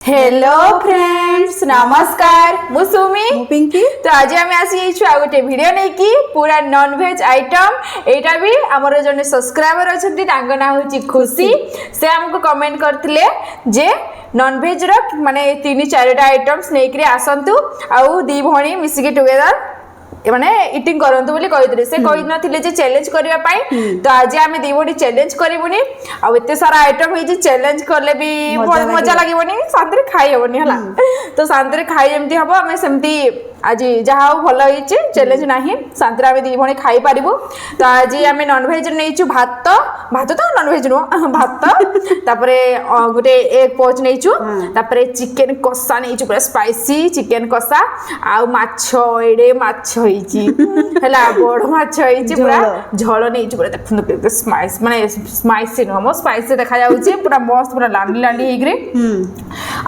Hello friends नमस्कार मु सुमी मु पिंकी तो आज आम आसी आ गोटे वीडियो नहीं कि पूरा नॉन वेज आइटम एटा भी हमर जने सब्सक्राइबर अछंती तांको ना होची खुशी से हमको कमेंट करथिले जे नॉन वेज रो माने 3-4टा आइटम्स नै कि आसंतु आउ दी भणी मिसी के टुगेदर माने इटिंग करंतु बोली कहितले से कहि नथिले जे चैलेंज करिया पाई तो आज आमे दी भणी चैलेंज करिबुनी आ एते सारा आइटम होई जे चैलेंज करले भी मजा लागिबनी शांति खाई हेबनी हला तो शांति खाई जेमती हबो हमें सेमती आज जहाँ भल होइचे चैलेंज नाही शांति आमे दी भणी खाई पारिबो तो आज आमे नॉन वेज नेइछु भात भात तो नॉन वेज नो भात तापरे गोटे एग पोच नेइछु तापरे चिकन कसा नेइछु पूरा स्पाइसी चिकन कसा आ माछो एडे माछो होइची हला बड़ माछो होइची पूरा झोल नेइछु पूरा देखु के स्पाइस माने स्पाइसी नो मो स्पाइसी देखा जाउची पूरा मस्त पूरा लांडी लांडी हेगरे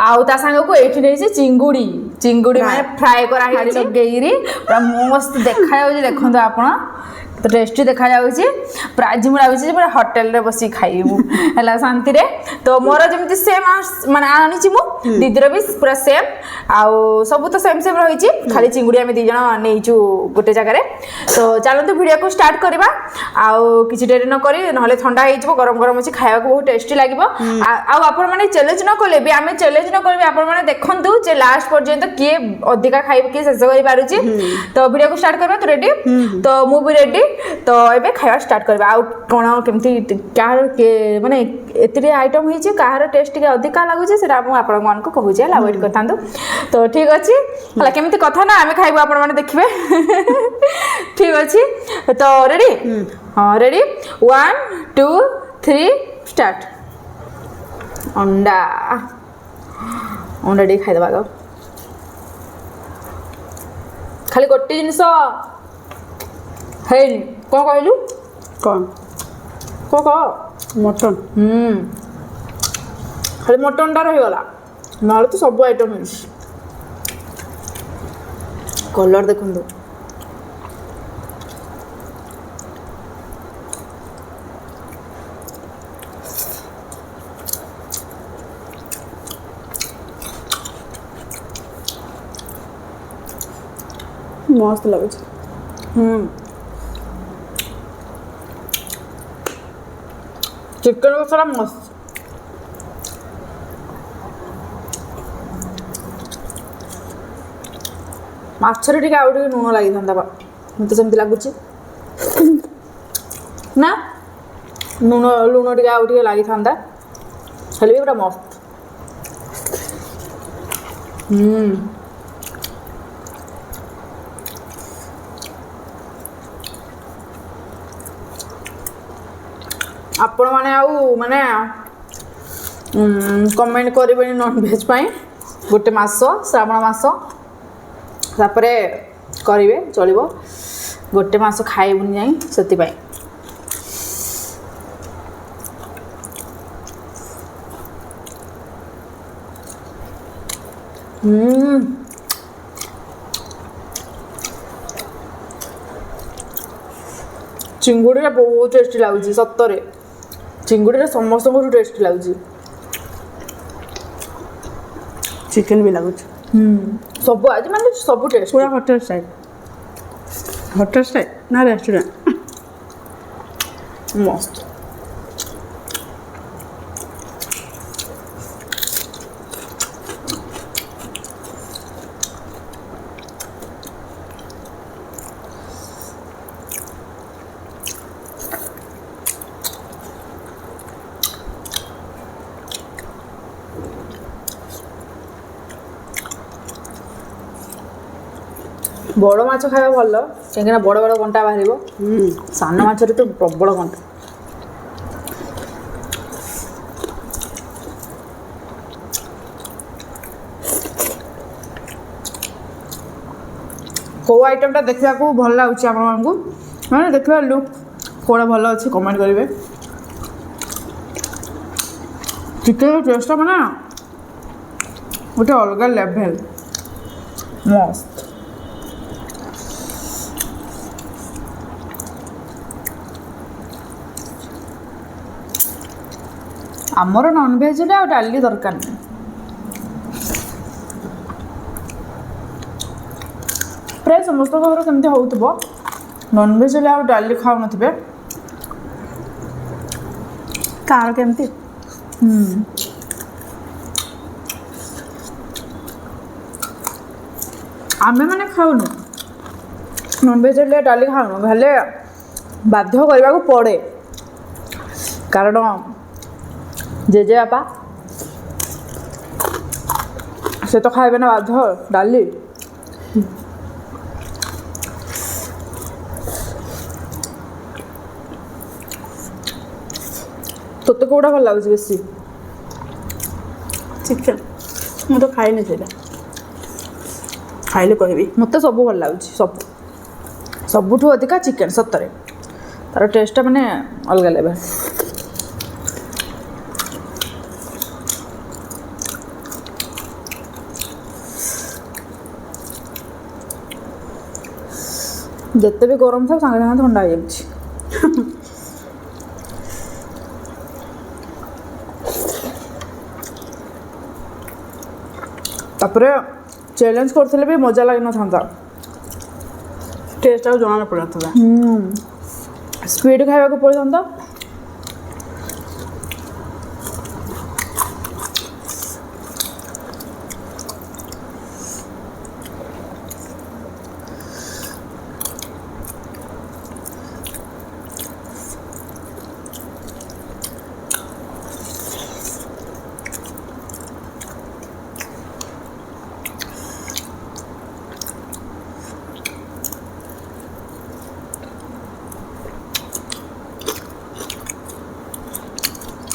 आउ ता संग को एठी नेइछि चिंगुड़ी माने फ्राई करा हे गेइरी पूरा मस्त देखा जाउची देखंतो आपण तो टेस्टी देखा जाउची प्राइज मुला होइछि पूरा होटल रे बसी खाइबू हला शांति रे तो मोर जेमति सेम माने आनिछि मु दीदीर भी पूरा सेम आउ सब तो सेम सेम रहिछि खाली चिंगुड़ी हम दी जण नेइछु गोटे जगह रे तो चलंतु वीडियो को स्टार्ट करबा आउ किछि डेरी न करी नहले ठंडा होई जबो गरम गरम अछि खाइबा को बहुत टेस्टी लागिबो आउ आपण माने चैलेंज न कोले भी हमें चैलेंज न करबे आपण माने देखंतु जे लास्ट पर्यंत किए अधिका खाइब किए शेष करि पारुछि तो वीडियो को स्टार्ट करबा तो रेडी तो मु भी रेडी तो एबे खाइबा स्टार्ट करबा आ कोन केमती कार के माने एतरे आइटम होई छै कार टेस्ट के अधिका लागु छै सेटा हम आपण मन को कहू छै ला वेट करतांदो तो ठीक अछि हला केमती कथा ना हमें खाइबा आपण माने देखिबे ठीक अछि तो रेडी हां रेडी 1 2 3 स्टार्ट अंडा अंडा डी खाइ दबा गो खाली गोटे जिनिस है कौन कहलु कौन को मटन खाली मटन टा रही गला नले तो सब आइटम है कलर देखंदो मस्त लगे चिकन मसाला मस्त माछरे टिके आउ टिके लूण लागि थांदा बा मते सेमति लागुची ना लूण टिके आउ टिके लागि थांदा हेले पूरा मस्त आपण माने आउ माने कमेंट करिबेनी नॉन वेज पाई गोटे मास श्रावण मास तापरे करिवे चलिबो गोटे मास खाइबुनी जाई सती पाई चिंगुड़ी बहुत टेस्टी लगुच सतरे चिंगुड़ी समस्त को टेस्टी लगुच चिकन भी लगुच सब आज माने सब टेस्ट पूरा होटल स्टाइल ना रेस्टोरेंट मस्त बड़ माछ खाଇବା ଭଲ କାହିଁକିନା ବଡ଼ ବଡ଼ କଣ୍ଟା ବାହାରିବ ସାନ ମାଛରେ ତ ପ୍ରବଳ କଣ୍ଟା କେଉଁ ଆଇଟମ୍ଟା ଦେଖିବାକୁ ଭଲ ଲାଗୁଛି ଆପଣମାନଙ୍କୁ ମାନେ ଦେଖିବା ଲୁକ୍ କେଉଁଟା ଭଲ ଅଛି କମେଣ୍ଟ କରିବେ ଚିକେନ୍ ଟେଷ୍ଟଟା ମାନେ ଗୋଟେ ଅଲଗା ଲେଭେଲ୍ ମସ୍ତ आमर नॉनभेज डाली दरकार नहीं ପ୍ରାୟ ସମସ୍ତଙ୍କ ଘର ସେମିତି ହେଉଥିବ ନନଭେଜ୍ ହେଲେ ଆଉ ଡାଲି ଖାଉନଥିବେ କାହାର କେମିତି ଆମେମାନେ ଖାଉନୁ ନନଭେଜ୍ ହେଲେ ଡାଲି ଖାଉନୁ ହେଲେ ବାଧ୍ୟ କରିବାକୁ ପଡ଼େ କାରଣ ଜେଜେବାପା ସେ ତ ଖାଇବେ ନା ବାଧ୍ୟ ଡାଲି ତୋତେ କେଉଁଟା ଭଲ ଲାଗୁଛି ବେଶୀ ଚିକେନ୍ ମୁଁ ତ ଖାଇନି ସେଇଟା ଖାଇଲେ କହିବି ମୋତେ ସବୁ ଭଲ ଲାଗୁଛି ସବୁ ସବୁଠୁ ଅଧିକା ଚିକେନ୍ ସତରେ ତାର ଟେଷ୍ଟଟା ମାନେ ଅଲଗା ଲେଭେଲ୍ ଯେତେ ବି ଗରମ ଥାଉ ସାଙ୍ଗେ ସାଙ୍ଗେ ଥଣ୍ଡା ହେଇଯାଉଛି ତାପରେ ଚ୍ୟାଲେଞ୍ଜ କରିଥିଲେ ବି ମଜା ଲାଗିନଥାନ୍ତା ଟେଷ୍ଟ ଆଉ ଜଣା ପଡ଼ିନଥିଲା ସ୍ପିଡ୍ ଖାଇବାକୁ ପଡ଼ିଥାନ୍ତା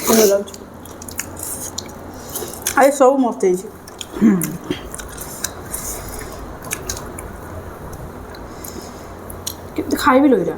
ଭଲ ଲାଗୁଛି ଆରେ ସବୁ ମସ୍ତ ହେଇଛି କେମିତି ଖାଇବି ଲୋ ଏଇଟା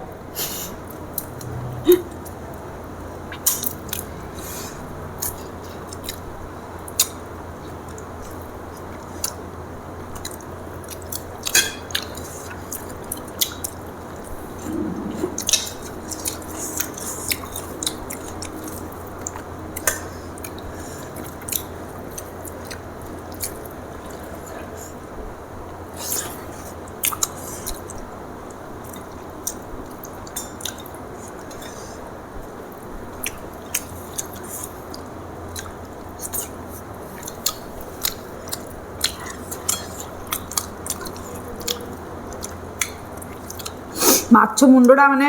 ମାଛ ମୁଣ୍ଡଟା ମାନେ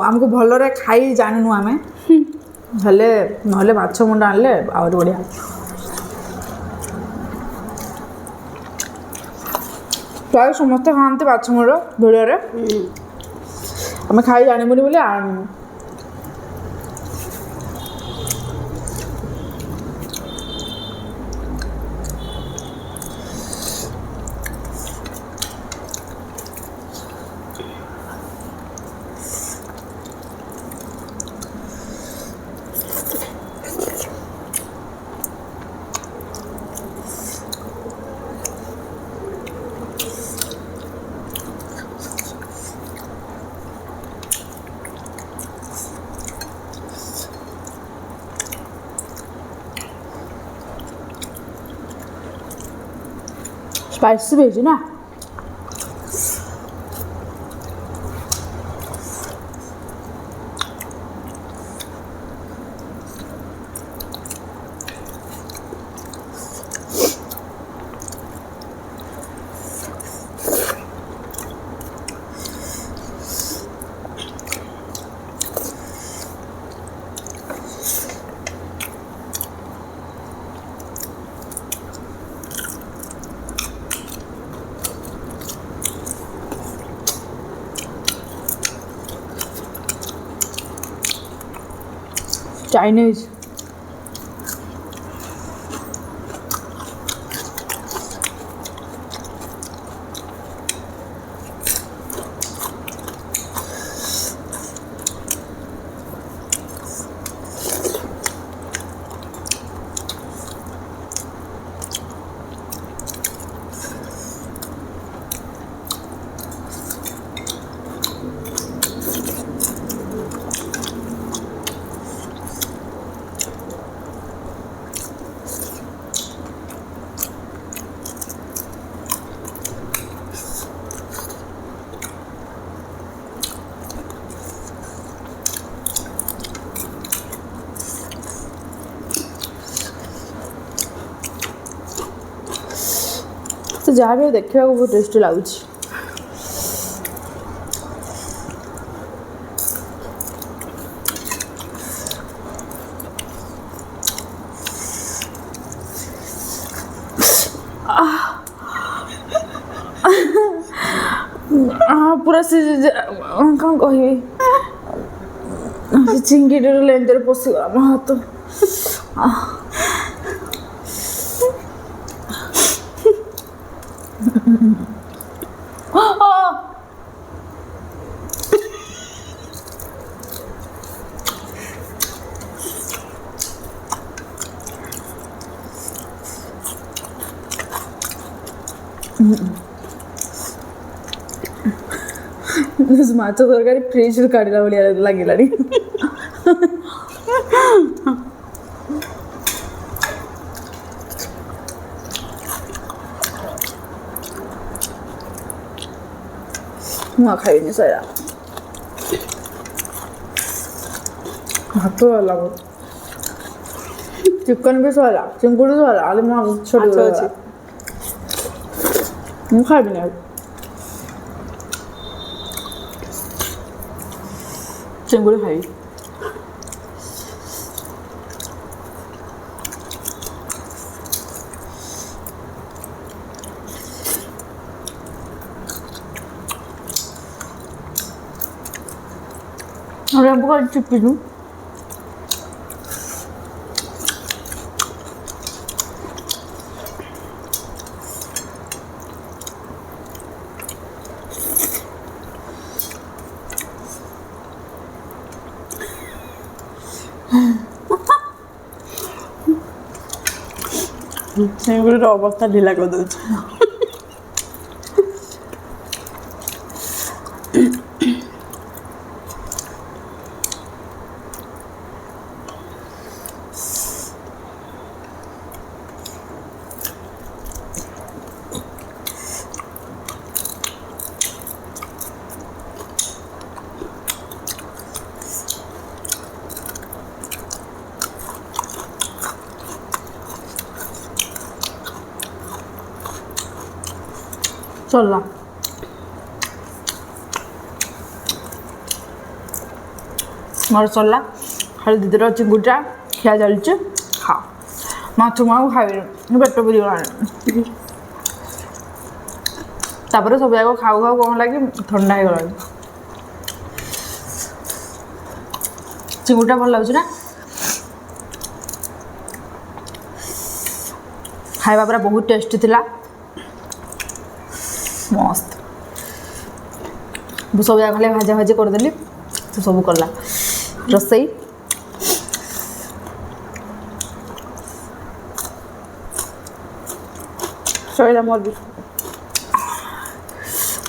ଆମକୁ ଭଲରେ ଖାଇ ଜାଣିନୁ ଆମେ ହେଲେ ନହେଲେ ମାଛ ମୁଣ୍ଡ ଆଣିଲେ ଆହୁରି ବଢ଼ିଆ ପ୍ରାୟ ସମସ୍ତେ ଖାଆନ୍ତି ମାଛ ମୁଣ୍ଡ ଭିଡ଼ିଓରେ ଆମେ ଖାଇ ଜାଣିବୁନି ବୋଲି ଆଣିବୁ स्पाइसी भी है ना चाइनीज तो जहाँ भी देखा बहुत टेस्टी लगुच। पूरा से कौन कह चिंगी लेंदर पशिगला मो हाथ माछ तरकारी फ्रिज काढ़ला भाया लगे मुझे खाइनी सर हाथ लगा चिकन भी सहला चिंगुड़ी सहला छोटी मुझे खाइबी चिंगुड़ी खाई और अब का चिप्पी दूँ चिंगुड़ी अवस्था ढिला कर दे चलला मोर चलला खाली दीदर चिंगुटा खिया चलचे खा माछ माऊ खाइ पेट पुरी तापर सब जाक खाऊ खाऊ कौन लगे ठंडा हो गला चिंगुटा भल लगुच ना खाଇବା पूरा बहुत टेस्टी थिला मस्त सब जाक खाली भाजा भाजी करदेली तो सब करला रोसई सहीला मोर भी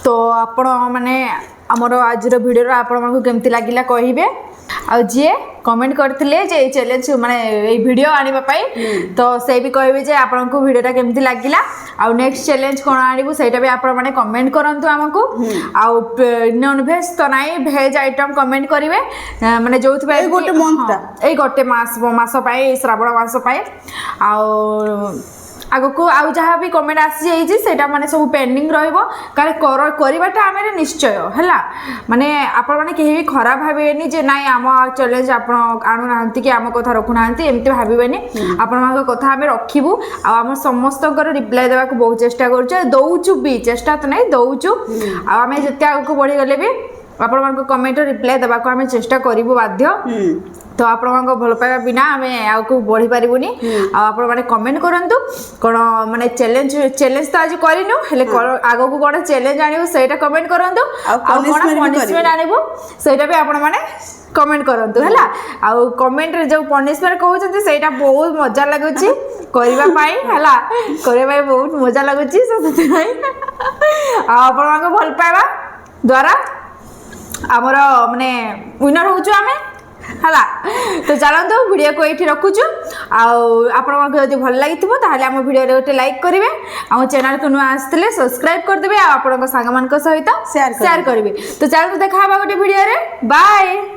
तो आपण माने आमर आज भिडियो आपण मानक केमती लागिला कहिबे आ जे कमेंट करथिले जे चैलेंज माने ए वीडियो आनिबा पई तो से भी कहबे जे आपन को वीडियोटा केमती लागिला आ नेक्स्ट चैलेंज कोन आनिबु सेटा भी आपण माने कमेंट करंतु हमकु आ नॉन वेज तो नाही वेज आइटम कमेंट करिवे माने जोथि पई गोटे मंथटा ए गोटे मास पई श्रावण मास पई आ आगो को आउ जहाँ भी कमेंट आसी जाइए सेटा माने सब पेंडिंग रहिबो काले करबाटा आमे निश्चय हैला माने आपण माने केही भी खराब भाबेनी जे नाइ आम चैलेंज आपण आनु नांती कि आम कथा रखु नांती एमते भाबिबेनी आपण मानक कथा आमे रखिबु आ आम समस्तकर रिप्लाई देबा को बहुत चेष्टा करछु दउछु भी चेष्टा तो नै दउछु आ आमे जते आगो बढ़ी गले भी आपण मानक कमेंट रिप्लाई देबा को आमे चेष्टा करिबु बाध्य तो आपण भल पाइबा बिना आमे आगो बढ़ी पारिबुनी आ आपण माने कमेंट करंतु कोन माने चैलेंज तो आज करिनु हेले आगो को कोन चैलेंज आनिबो सेटा कमेंट करंतु आ कोन पनिशमेंट आनिबो सेटा भी आपण माने कमेंट करंतु हैला आ कमेंट रे जो पनिशमेंट कहउछथि सेटा बहुत मजा लागुची करबा पाई हैला करे भाई बहुत मजा लागुची सते भाई आ आपण माने भल पाइबा द्वारा हमर माने विनर होछु आमे हला तो चलतो वीडियो को ये रखुचु आपड़ी भल लगी ताहले आम वीडियो गोटे लाइक करेंगे आम चैनल को नुआ आसते सब्सक्राइब करदे आप सांग मान सहित शेयर करेंगे तो चलते देखा गोटे वीडियो रे बाय।